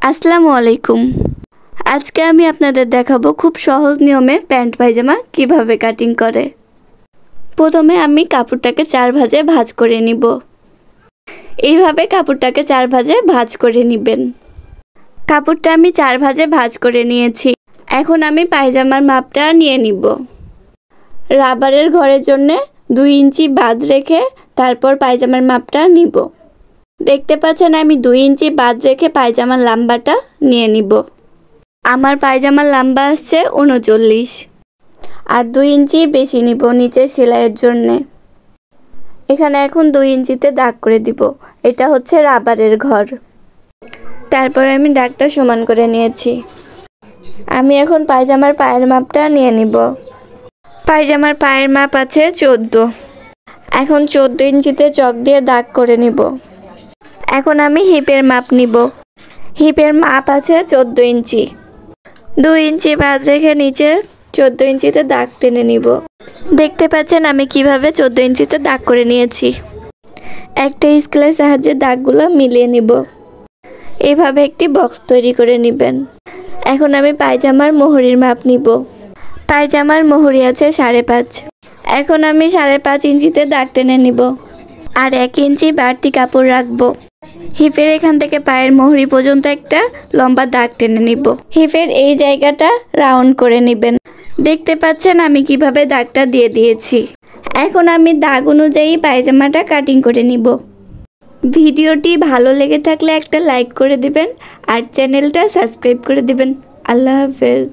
আসসালামু আলাইকুম। আজকে আমি আপনাদের দেখাবো খুব সহজ নিয়মে প্যান্ট পায়জামা কিভাবে কাটিং করে। প্রথমে আমি কাপড়টাকে 4 ভাঁজে ভাঁজ করে নিব। এইভাবে কাপড়টাকে 4 ভাঁজে ভাঁজ করে নেবেন। কাপড়টা আমি 4 ভাঁজে ভাঁজ করে নিয়েছি। এখন আমি পায়জামার মাপটা নিয়ে নিব। রাবারের ঘরের জন্য 2 ইঞ্চি বাদ রেখে তারপর পায়জামার মাপটা নিব। দেখতে পাচ্ছেন আমি 2 ইঞ্চি বাদ রেখে পায়জামার লম্বাটা নিয়ে নিব। আমার পায়জামার লম্বা আসছে 39 আর 2 ইঞ্চি বেশি নিব নিচের সেলাইয়ের জন্য। এখানে এখন 2 ইঞ্চিতে দাগ করে দিব। এটা হচ্ছে রাবারের ঘর। তারপর আমি দাগটা সমান করে নিয়েছি। আমি এখন পায়জামার পায়ের মাপটা নিয়ে নিব। পায়জামার পায়ের মাপ আছে 14। এখন 14 ইঞ্চিতে চক দিয়ে দাগ করে নিব। এখন আমি হিপের মাপ নিব। হিপের মাপ আছে 14 ইঞ্চি। 2 ইঞ্চি বাদ রেখে নিচে 14 ইঞ্চিতে দাগ টেনে নিব। দেখতে পাচ্ছেন আমি কিভাবে 14 ইঞ্চিতে দাগ করে নিয়েছি। একটা স্কেলের সাহায্যে দাগগুলো মিলিয়ে নিব। এভাবে একটি বক্স তৈরি করে নেবেন। এখন আমি পায়জামার মোহরির মাপ নিব। পায়জামার মোহরি আছে 5.5। এখন আমি 5.5 ইঞ্চিতে দাগ টেনে নিব আর 1 ইঞ্চি বাড়তি কাপড় রাখবো। হিপের এখান থেকে পায়ের মোহরি পর্যন্ত একটা লম্বা দাগ টেনে নিব। হিপের এই জায়গাটা রাউন্ড করে নেবেন। দেখতে পাচ্ছেন আমি কিভাবে দাগটা দিয়ে দিয়েছি। এখন আমি দাগ অনুযায়ী পায়জামাটা কাটিং করে নিব। ভিডিওটি ভালো লেগে থাকলে একটা লাইক করে দিবেন আর চ্যানেলটা সাবস্ক্রাইব করে দিবেন। আল্লাহ হাফেজ।